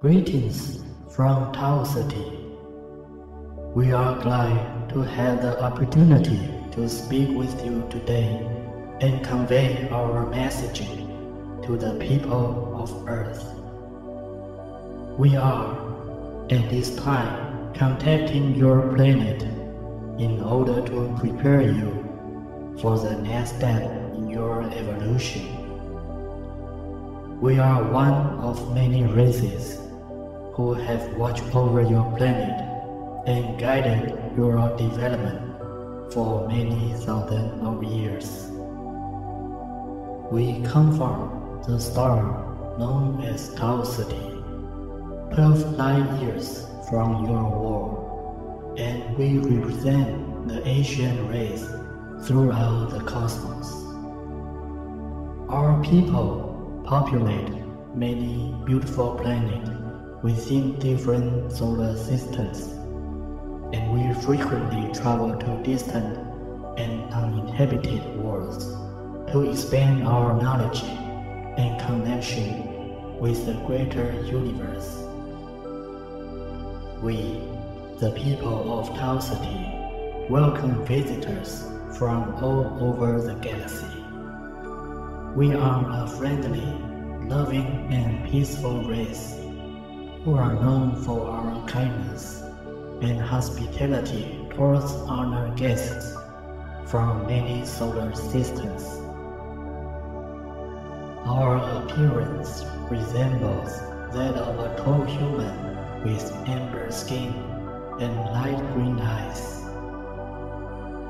Greetings from Tau Ceti. We are glad to have the opportunity to speak with you today and convey our messaging to the people of Earth. We are, at this time, contacting your planet in order to prepare you for the next step in your evolution. We are one of many races who have watched over your planet and guided your development for many thousands of years. We come from the star known as Tau Ceti, 12 light years from your world, and we represent the Asian race throughout the cosmos. Our people populate many beautiful planets within different solar systems, and we frequently travel to distant and uninhabited worlds to expand our knowledge and connection with the greater universe. We, the people of Tau Ceti, welcome visitors from all over the galaxy. We are a friendly, loving, and peaceful race who are known for our kindness and hospitality towards honored guests from many solar systems. Our appearance resembles that of a tall human with amber skin and light green eyes.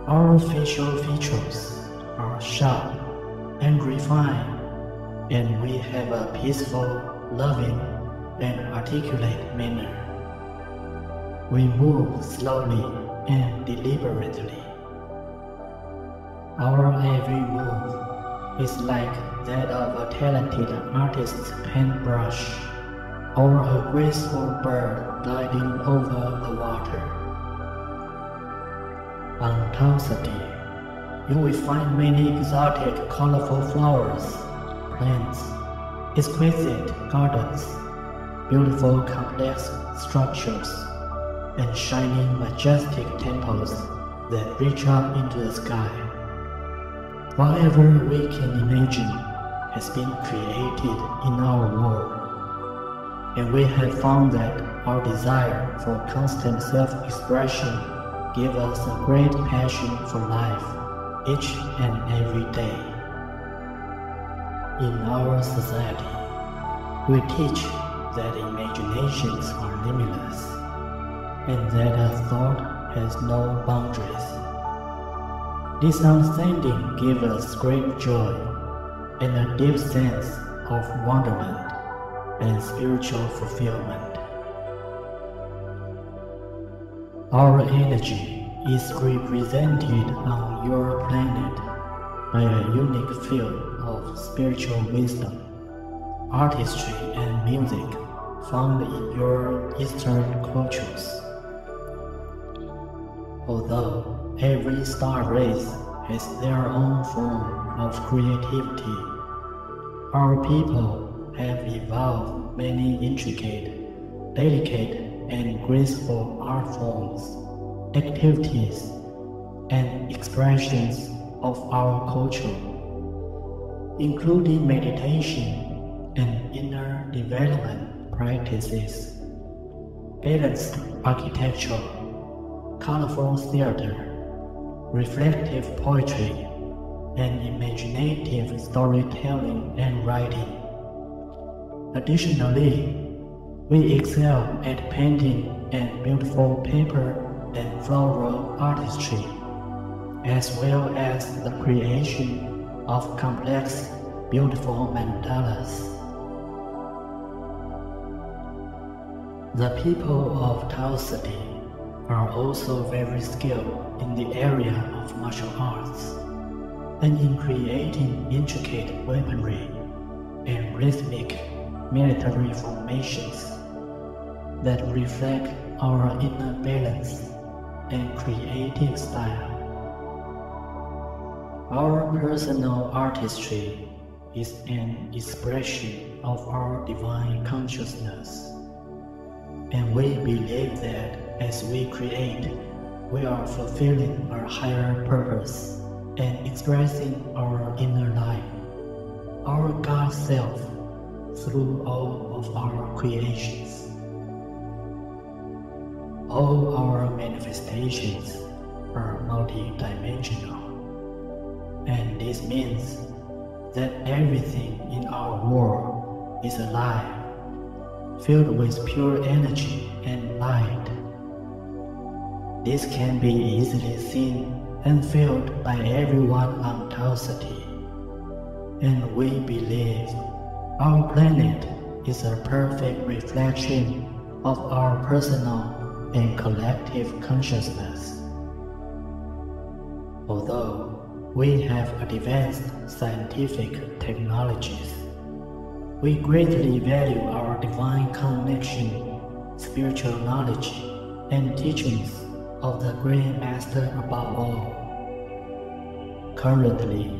Our facial features are sharp and refined, and we have a peaceful, loving, and articulate manner. We move slowly and deliberately. Our every move is like that of a talented artist's paintbrush or a graceful bird gliding over the water. On Tau Ceti, you will find many exotic, colorful flowers, plants, exquisite gardens, beautiful complex structures, and shining majestic temples that reach up into the sky. Whatever we can imagine has been created in our world, and we have found that our desire for constant self-expression gives us a great passion for life each and every day. In our society, we teach that imaginations are limitless, and that a thought has no boundaries. This understanding gives us great joy and a deep sense of wonderment and spiritual fulfillment. Our energy is represented on your planet by a unique field of spiritual wisdom, artistry, and music found in your Eastern cultures. Although every star race has their own form of creativity, our people have evolved many intricate, delicate, and graceful art forms, activities, and expressions of our culture, including meditation and inner development practices, balanced architecture, colorful theater, reflective poetry, and imaginative storytelling and writing. Additionally, we excel at painting and beautiful paper and floral artistry, as well as the creation of complex, beautiful mandalas. The people of Tau Ceti are also very skilled in the area of martial arts and in creating intricate weaponry and rhythmic military formations that reflect our inner balance and creative style. Our personal artistry is an expression of our divine consciousness And we believe that as we create, we are fulfilling our higher purpose and expressing our inner life, our God self, through all of our creations. All our manifestations are multidimensional, and this means that everything in our world is alive, filled with pure energy and light. This can be easily seen and felt by everyone on Tau Ceti, and we believe our planet is a perfect reflection of our personal and collective consciousness. Although we have advanced scientific technologies, we greatly value our divine connection, spiritual knowledge, and teachings of the Great Master above all. Currently,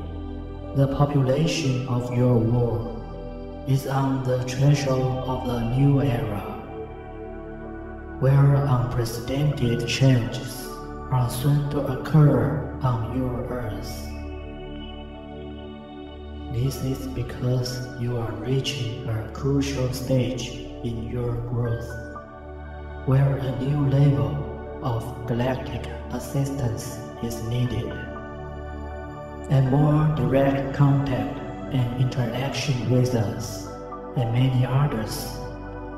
the population of your world is on the threshold of the new era, where unprecedented changes are soon to occur on your earth. This is because you are reaching a crucial stage in your growth, where a new level of galactic assistance is needed, and more direct contact and interaction with us and many others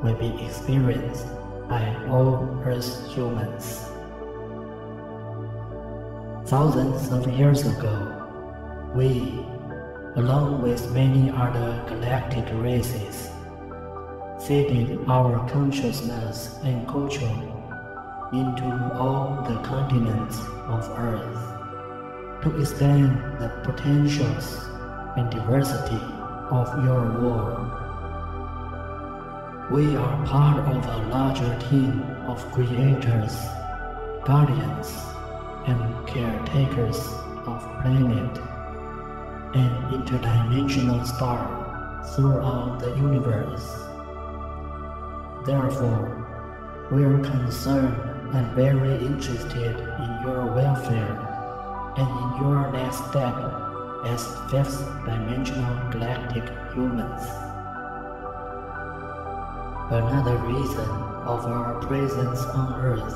will be experienced by all Earth humans. Thousands of years ago, we, along with many other galactic races, seeded our consciousness and culture into all the continents of Earth to expand the potentials and diversity of your world. We are part of a larger team of creators, guardians, and caretakers of planet and interdimensional stars throughout the universe. Therefore, we are concerned and very interested in your welfare and in your next step as fifth-dimensional galactic humans. Another reason of our presence on Earth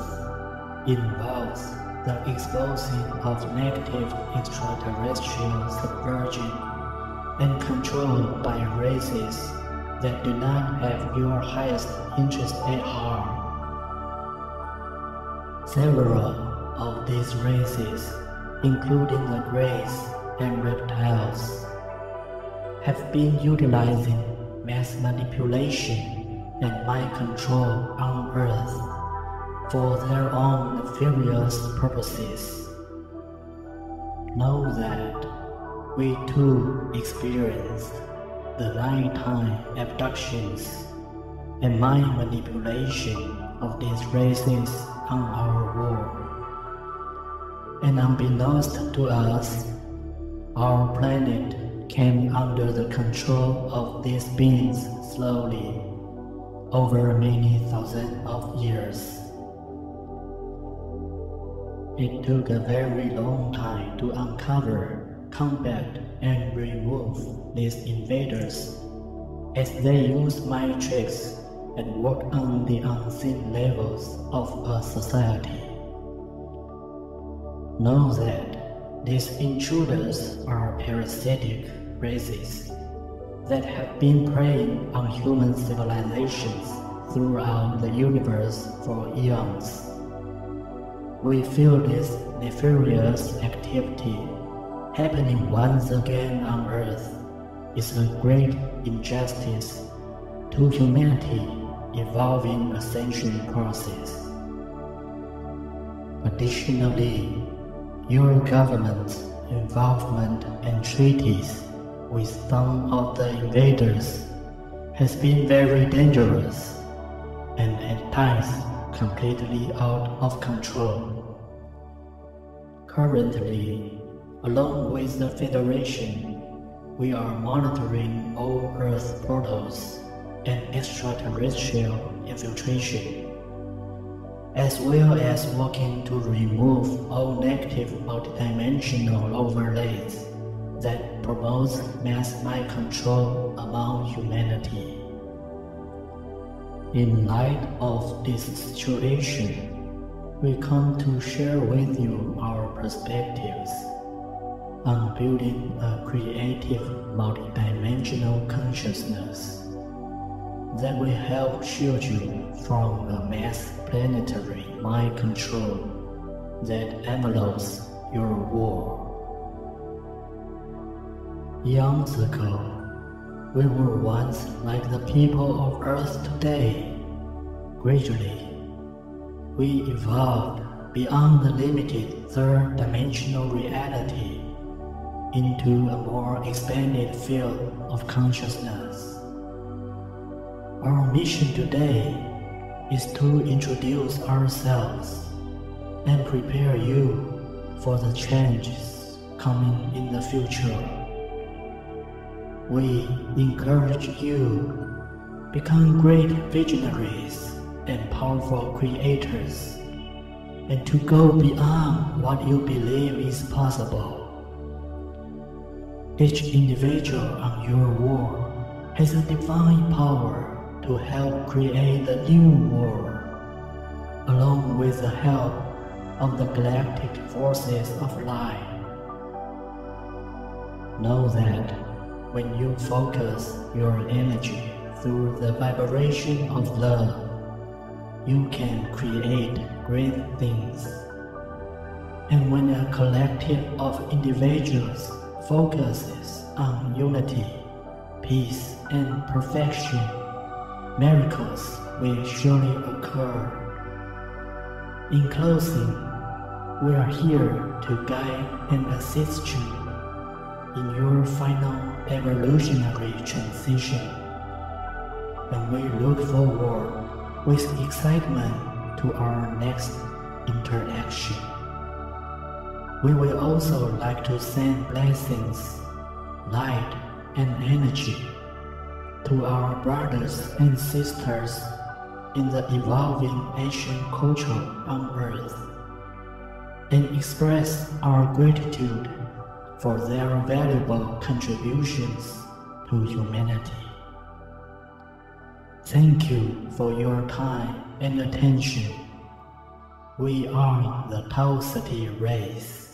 involves the exposing of negative extraterrestrial subversion and control by races that do not have your highest interest at heart. Several of these races, including the Greys and reptiles, have been utilizing mass manipulation and mind control on Earth for their own nefarious purposes. Know that we too experience the nighttime abductions and mind manipulation of these races on our world. And unbeknownst to us, our planet came under the control of these beings slowly over many thousands of years. It took a very long time to uncover, combat, and remove these invaders, as they use mind tricks and work on the unseen levels of a society. Know that these intruders are parasitic races that have been preying on human civilizations throughout the universe for eons. We feel this nefarious activity happening once again on Earth is a great injustice to humanity evolving ascension process. Additionally, your government's involvement and treaties with some of the invaders has been very dangerous and at times completely out of control. Currently, along with the Federation, we are monitoring all Earth portals and extraterrestrial infiltration as well as working to remove all negative multidimensional overlays that promotes mass mind control among humanity. In light of this situation, we come to share with you our perspectives on building a creative multidimensional consciousness that will help shield you from the mass planetary mind control that envelops your world. Eons ago, we were once like the people of Earth today. Gradually, we evolved beyond the limited third-dimensional reality into a more expanded field of consciousness. Our mission today is to introduce ourselves and prepare you for the changes coming in the future. We encourage you to become great visionaries and powerful creators, and to go beyond what you believe is possible. Each individual on your world has a divine power to help create the new world, along with the help of the galactic forces of light. Know that when you focus your energy through the vibration of love, you can create great things. And when a collective of individuals focuses on unity, peace, and perfection, miracles will surely occur. In closing, we are here to guide and assist you in your final evolutionary transition, and we look forward with excitement to our next interaction. We will also like to send blessings, light, and energy to our brothers and sisters in the evolving Asian culture on Earth, and express our gratitude for their valuable contributions to humanity. Thank you for your time and attention. We are the Tau Ceti race.